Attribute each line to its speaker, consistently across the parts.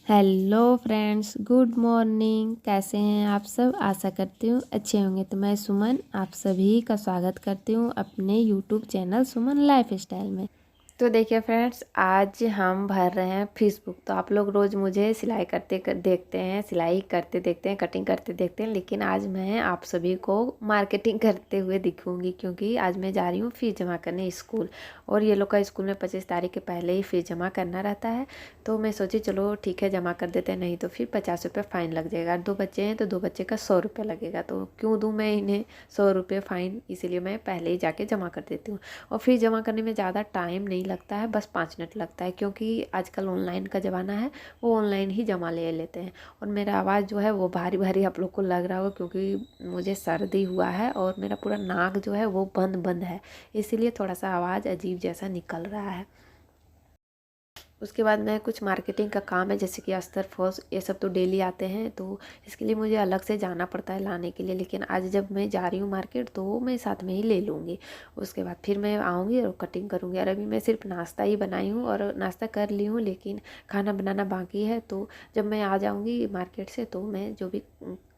Speaker 1: Hello friends, good morning. कैसे हैं आप सब? आशा करती हूँ अच्छे होंगे। तो मैं सुमन आप सभी का स्वागत करती हूँ अपने यूट्यूब चैनल सुमन लाइफ स्टाइल में। तो देखिए फ्रेंड्स, आज हम भर रहे हैं फीस बुक। तो आप लोग रोज़ मुझे सिलाई देखते हैं, सिलाई करते देखते हैं, कटिंग करते देखते हैं, लेकिन आज मैं आप सभी को मार्केटिंग करते हुए दिखूंगी, क्योंकि आज मैं जा रही हूँ फ़ीस जमा करने स्कूल। और ये लोग का स्कूल में 25 तारीख के पहले ही फ़ीस जमा करना रहता है। तो मैं सोची चलो ठीक है, जमा कर देते हैं, नहीं तो फिर 50 रुपये फ़ाइन लग जाएगा। 2 बच्चे हैं तो 2 बच्चे का 100 रुपये लगेगा, तो क्यों दूँ मैं इन्हें 100 रुपये फ़ाइन। इसीलिए मैं पहले ही जाके जमा कर देती हूँ। और फीस जमा करने में ज़्यादा टाइम नहीं लगता है, बस 5 मिनट लगता है, क्योंकि आजकल ऑनलाइन का ज़माना है, वो ऑनलाइन ही जमा ले लेते हैं। और मेरा आवाज़ जो है वो भारी भारी आप लोग को लग रहा होगा, क्योंकि मुझे सर्दी हुआ है और मेरा पूरा नाक जो है वो बंद बंद है, इसीलिए थोड़ा सा आवाज़ अजीब जैसा निकल रहा है। उसके बाद में कुछ मार्केटिंग का काम है, जैसे कि अस्तर फॉल्स, ये सब तो डेली आते हैं, तो इसके लिए मुझे अलग से जाना पड़ता है लाने के लिए। लेकिन आज जब मैं जा रही हूँ मार्केट तो मैं साथ में ही ले लूँगी। उसके बाद फिर मैं आऊँगी और कटिंग करूँगी। और अभी मैं सिर्फ नाश्ता ही बनाई हूँ और नाश्ता कर ली हूँ, लेकिन खाना बनाना बाकी है। तो जब मैं आ जाऊँगी मार्केट से तो मैं जो भी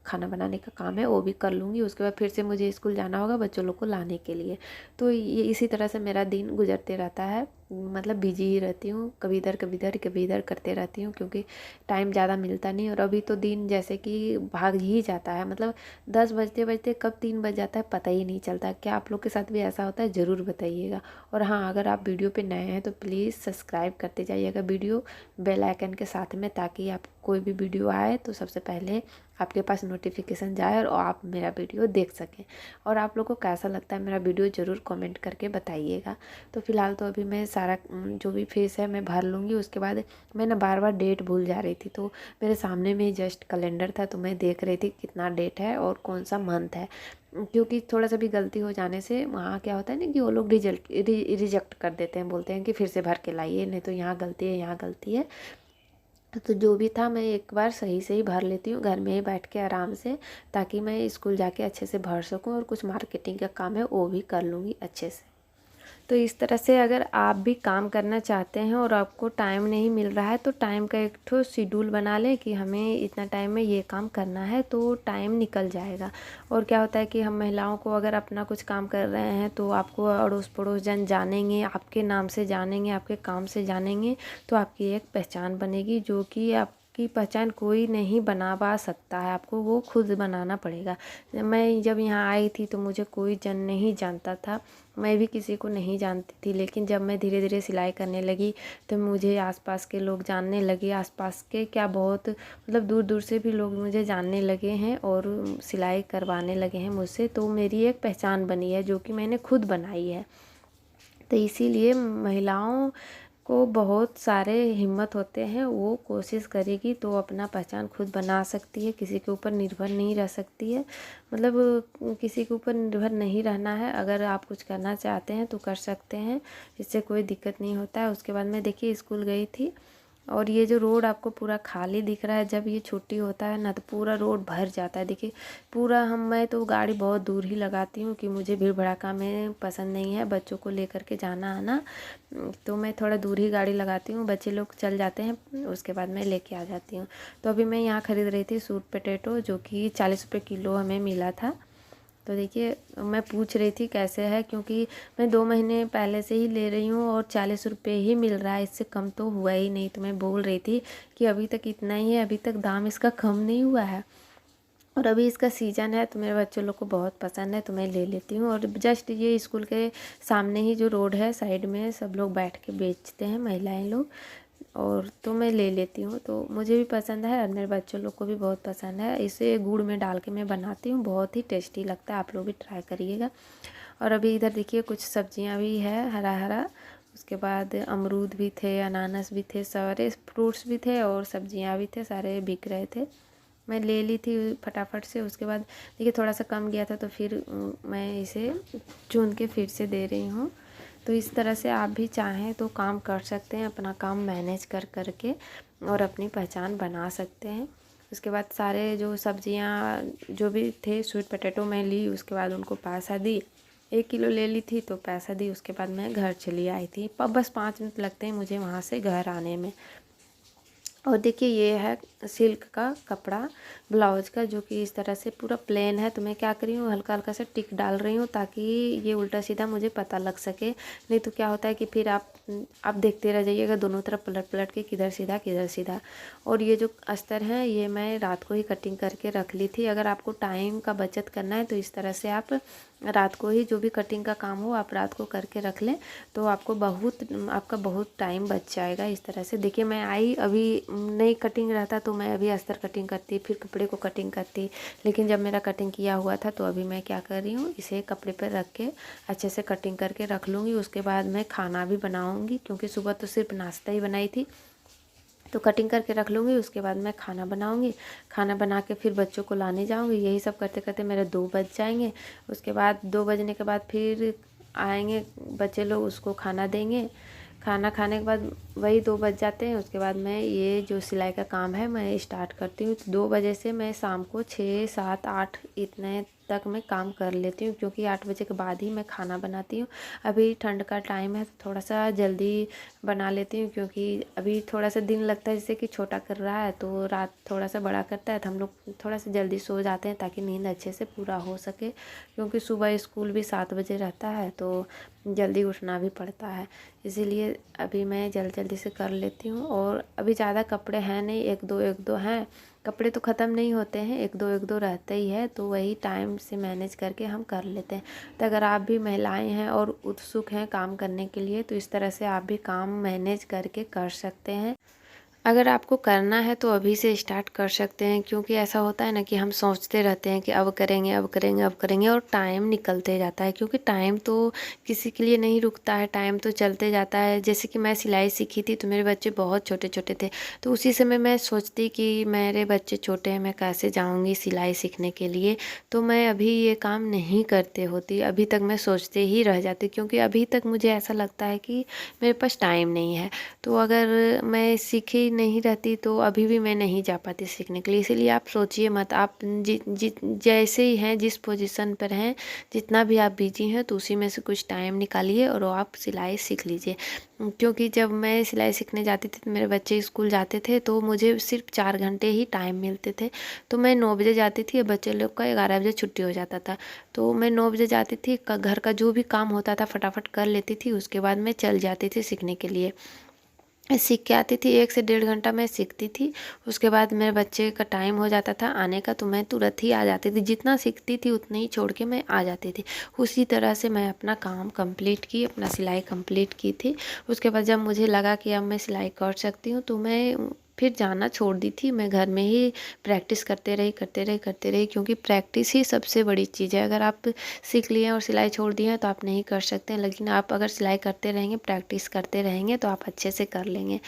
Speaker 1: खाना बनाने का काम है वो भी कर लूँगी। उसके बाद फिर से मुझे स्कूल जाना होगा बच्चों लोग को लाने के लिए। तो ये इसी तरह से मेरा दिन गुजरते रहता है, मतलब बिजी ही रहती हूँ, कभी इधर कभी इधर कभी इधर करते रहती हूँ, क्योंकि टाइम ज़्यादा मिलता नहीं। और अभी तो दिन जैसे कि भाग ही जाता है, मतलब 10 बजते बजते कब 3 बज जाता है पता ही नहीं चलता। क्या आप लोग के साथ भी ऐसा होता है? ज़रूर बताइएगा। और हाँ, अगर आप वीडियो पे नए हैं तो प्लीज़ सब्सक्राइब करते जाइएगा वीडियो बेल आइकन के साथ में, ताकि आप कोई भी वीडियो आए तो सबसे पहले आपके पास नोटिफिकेशन जाए और आप मेरा वीडियो देख सकें। और आप लोग को कैसा लगता है मेरा वीडियो ज़रूर कमेंट करके बताइएगा। तो फिलहाल तो अभी मैं सारा जो भी फीस है मैं भर लूँगी। उसके बाद मैं ना बार बार डेट भूल जा रही थी, तो मेरे सामने में जस्ट कैलेंडर था, तो मैं देख रही थी कितना डेट है और कौन सा मंथ है। क्योंकि थोड़ा सा भी गलती हो जाने से वहाँ क्या होता है ना कि वो लोग रिजेक्ट कर देते हैं, बोलते हैं कि फिर से भर के लाइए, नहीं तो यहाँ गलती है, यहाँ गलती है। तो जो भी था मैं एक बार सही से ही भर लेती हूँ घर में ही बैठ के आराम से, ताकि मैं स्कूल जाके अच्छे से भर सकूँ। और कुछ मार्केटिंग का काम है वो भी कर लूँगी अच्छे से। तो इस तरह से अगर आप भी काम करना चाहते हैं और आपको टाइम नहीं मिल रहा है, तो टाइम का एक ठो शेड्यूल बना लें कि हमें इतना टाइम में ये काम करना है, तो टाइम निकल जाएगा। और क्या होता है कि हम महिलाओं को अगर अपना कुछ काम कर रहे हैं तो आपको अड़ोस पड़ोस जन जानेंगे, आपके नाम से जानेंगे, आपके काम से जानेंगे, तो आपकी एक पहचान बनेगी, जो कि आपकी पहचान कोई नहीं बना सकता है, आपको वो खुद बनाना पड़ेगा। मैं जब यहाँ आई थी तो मुझे कोई जन नहीं जानता था, मैं भी किसी को नहीं जानती थी। लेकिन जब मैं धीरे धीरे सिलाई करने लगी तो मुझे आसपास के लोग जानने लगे, आसपास के क्या बहुत मतलब दूर दूर से भी लोग मुझे जानने लगे हैं और सिलाई करवाने लगे हैं मुझसे। तो मेरी एक पहचान बनी है जो कि मैंने खुद बनाई है। तो इसीलिए महिलाओं को बहुत सारे हिम्मत होते हैं, वो कोशिश करेगी तो अपना पहचान खुद बना सकती है, किसी के ऊपर निर्भर नहीं रह सकती है। मतलब किसी के ऊपर निर्भर नहीं रहना है। अगर आप कुछ करना चाहते हैं तो कर सकते हैं, इससे कोई दिक्कत नहीं होता है। उसके बाद मैं देखिए स्कूल गई थी, और ये जो रोड आपको पूरा खाली दिख रहा है, जब ये छुट्टी होता है ना तो पूरा रोड भर जाता है। देखिए पूरा मैं तो गाड़ी बहुत दूर ही लगाती हूँ कि मुझे भीड़ भड़ाका में पसंद नहीं है, बच्चों को लेकर के जाना आना। तो मैं थोड़ा दूर ही गाड़ी लगाती हूँ, बच्चे लोग चल जाते हैं, उसके बाद मैं लेके आ जाती हूँ। तो अभी मैं यहाँ ख़रीद रही थी स्वीट पोटैटो, जो कि 40 रुपये किलो हमें मिला था। तो देखिए मैं पूछ रही थी कैसे है, क्योंकि मैं 2 महीने पहले से ही ले रही हूँ और 40 रुपये ही मिल रहा है, इससे कम तो हुआ ही नहीं। तो मैं बोल रही थी कि अभी तक इतना ही है, अभी तक दाम इसका कम नहीं हुआ है। और अभी इसका सीज़न है तो मेरे बच्चों लोग को बहुत पसंद है, तो मैं ले लेती हूँ। और जस्ट ये स्कूल के सामने ही जो रोड है साइड में सब लोग बैठ के बेचते हैं, महिलाएं लोग, और तो मैं ले लेती हूँ। तो मुझे भी पसंद है और मेरे बच्चों लोग को भी बहुत पसंद है। इसे गुड़ में डाल के मैं बनाती हूँ, बहुत ही टेस्टी लगता है, आप लोग भी ट्राई करिएगा। और अभी इधर देखिए कुछ सब्जियाँ भी है, हरा हरा। उसके बाद अमरूद भी थे, अनानास भी थे, सारे फ्रूट्स भी थे और सब्जियाँ भी थे, सारे बिक रहे थे। मैं ले ली थी फटाफट से। उसके बाद देखिए थोड़ा सा कम गया था, तो फिर मैं इसे चुन के फिर से दे रही हूँ। तो इस तरह से आप भी चाहें तो काम कर सकते हैं, अपना काम मैनेज कर करके और अपनी पहचान बना सकते हैं। उसके बाद सारे जो सब्जियां जो भी थे, स्वीट पोटैटो मैं ली, उसके बाद उनको पैसा दी, 1 किलो ले ली थी तो पैसा दी। उसके बाद मैं घर चली आई थी, बस 5 मिनट लगते हैं मुझे वहाँ से घर आने में। और देखिए ये है सिल्क का कपड़ा ब्लाउज का, जो कि इस तरह से पूरा प्लेन है। तो मैं क्या कर रही हूँ, हल्का हल्का सा टिक डाल रही हूँ ताकि ये उल्टा सीधा मुझे पता लग सके। नहीं तो क्या होता है कि फिर आप देखते रह जाइएगा दोनों तरफ पलट पलट के, किधर सीधा किधर सीधा। और ये जो अस्तर है ये मैं रात को ही कटिंग करके रख ली थी। अगर आपको टाइम का बचत करना है तो इस तरह से आप रात को ही जो भी कटिंग का काम हो आप रात को करके रख लें, तो आपका बहुत टाइम बच जाएगा। इस तरह से देखिए मैं आई, अभी नहीं कटिंग रहता तो मैं अभी अस्तर कटिंग करती, फिर कपड़े को कटिंग करती। लेकिन जब मेरा कटिंग किया हुआ था तो अभी मैं क्या कर रही हूँ, इसे कपड़े पर रख के अच्छे से कटिंग करके रख लूँगी। उसके बाद मैं खाना भी बनाऊँगी, क्योंकि सुबह तो सिर्फ नाश्ता ही बनाई थी। तो कटिंग करके रख लूँगी, उसके बाद मैं खाना बनाऊँगी। खाना बना के फिर बच्चों को लाने जाऊँगी। यही सब करते करते मेरे 2 बज जाएंगे। उसके बाद 2 बजने के बाद फिर आएंगे बच्चे लोग, उसको खाना देंगे। खाना खाने के बाद वही 2 बज जाते हैं। उसके बाद मैं ये जो सिलाई का काम है मैं स्टार्ट करती हूँ। 2 बजे से मैं शाम को 6, 7, 8 इतने तक मैं काम कर लेती हूँ, क्योंकि 8 बजे के बाद ही मैं खाना बनाती हूँ। अभी ठंड का टाइम है तो थोड़ा सा जल्दी बना लेती हूँ, क्योंकि अभी थोड़ा सा दिन लगता है जैसे कि छोटा कर रहा है तो रात थोड़ा सा बड़ा करता है, तो हम लोग थोड़ा सा जल्दी सो जाते हैं ताकि नींद अच्छे से पूरा हो सके। क्योंकि सुबह स्कूल भी 7 बजे रहता है तो जल्दी उठना भी पड़ता है। इसीलिए अभी मैं जल्दी से कर लेती हूँ। और अभी ज़्यादा कपड़े हैं नहीं, एक दो हैं। कपड़े तो ख़त्म नहीं होते हैं, एक दो रहते ही है, तो वही टाइम से मैनेज करके हम कर लेते हैं। तो अगर आप भी महिलाएं हैं और उत्सुक हैं काम करने के लिए, तो इस तरह से आप भी काम मैनेज करके कर सकते हैं। अगर आपको करना है तो अभी से स्टार्ट कर सकते हैं, क्योंकि ऐसा होता है ना कि हम सोचते रहते हैं कि अब करेंगे अब करेंगे अब करेंगे, और टाइम निकलते जाता है। क्योंकि टाइम तो किसी के लिए नहीं रुकता है, टाइम तो चलते जाता है। जैसे कि मैं सिलाई सीखी थी तो मेरे बच्चे बहुत छोटे छोटे थे, तो उसी समय मैं सोचती कि मेरे बच्चे छोटे हैं, मैं कैसे जाऊँगी सिलाई सीखने के लिए, तो मैं अभी ये काम नहीं करते होती। अभी तक मैं सोचते ही रह जाती, क्योंकि अभी तक मुझे ऐसा लगता है कि मेरे पास टाइम नहीं है। तो अगर मैं सीखी नहीं रहती तो अभी भी मैं नहीं जा पाती सीखने के लिए। इसीलिए आप सोचिए मत, आप जैसे ही हैं, जिस पोजीशन पर हैं, जितना भी आप बिजी हैं, तो उसी में से कुछ टाइम निकालिए और आप सिलाई सीख लीजिए। क्योंकि जब मैं सिलाई सीखने जाती थी तो मेरे बच्चे स्कूल जाते थे, तो मुझे सिर्फ 4 घंटे ही टाइम मिलते थे। तो मैं 9 बजे जाती थी, बच्चे लोग का 11 बजे छुट्टी हो जाता था। तो मैं 9 बजे जाती थी, घर का जो भी काम होता था फटाफट कर लेती थी। उसके बाद मैं चल जाती थी सीखने के लिए। सीख के आती थी, 1 से 1.5 घंटा मैं सीखती थी। उसके बाद मेरे बच्चे का टाइम हो जाता था आने का, तो मैं तुरंत ही आ जाती थी। जितना सीखती थी उतने ही छोड़ के मैं आ जाती थी। उसी तरह से मैं अपना काम कंप्लीट की, अपना सिलाई कंप्लीट की थी। उसके बाद जब मुझे लगा कि अब मैं सिलाई कर सकती हूँ, तो मैं फिर जाना छोड़ दी थी। मैं घर में ही प्रैक्टिस करते रही, क्योंकि प्रैक्टिस ही सबसे बड़ी चीज़ है। अगर आप सीख लिए और सिलाई छोड़ दिए हैं तो आप नहीं कर सकते हैं, लेकिन आप अगर सिलाई करते रहेंगे, प्रैक्टिस करते रहेंगे, तो आप अच्छे से कर लेंगे।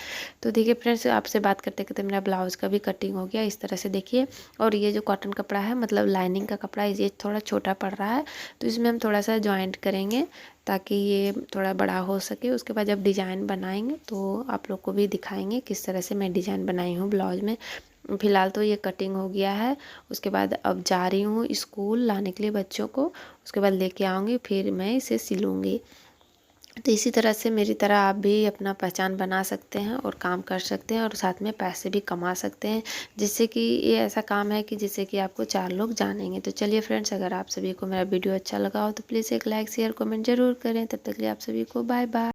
Speaker 1: तो देखिए फ्रेंड्स, आपसे बात करते करते मेरा ब्लाउज़ का भी कटिंग हो गया इस तरह से, देखिए। और ये जो कॉटन कपड़ा है, मतलब लाइनिंग का कपड़ा है, ये थोड़ा छोटा पड़ रहा है, तो इसमें हम थोड़ा सा जॉइंट करेंगे ताकि ये थोड़ा बड़ा हो सके। उसके बाद जब डिज़ाइन बनाएंगे तो आप लोग को भी दिखाएंगे किस तरह से मैं डिज़ाइन बनाई हूँ ब्लाउज में। फ़िलहाल तो ये कटिंग हो गया है। उसके बाद अब जा रही हूँ स्कूल लाने के लिए बच्चों को। उसके बाद लेके आऊँगी, फिर मैं इसे सिलूँगी। तो इसी तरह से मेरी तरह आप भी अपना पहचान बना सकते हैं और काम कर सकते हैं, और साथ में पैसे भी कमा सकते हैं, जिससे कि ये ऐसा काम है कि जिससे कि आपको 4 लोग जानेंगे। तो चलिए फ्रेंड्स, अगर आप सभी को मेरा वीडियो अच्छा लगा हो तो प्लीज़ एक लाइक शेयर कमेंट ज़रूर करें। तब तक के लिए आप सभी को बाय बाय।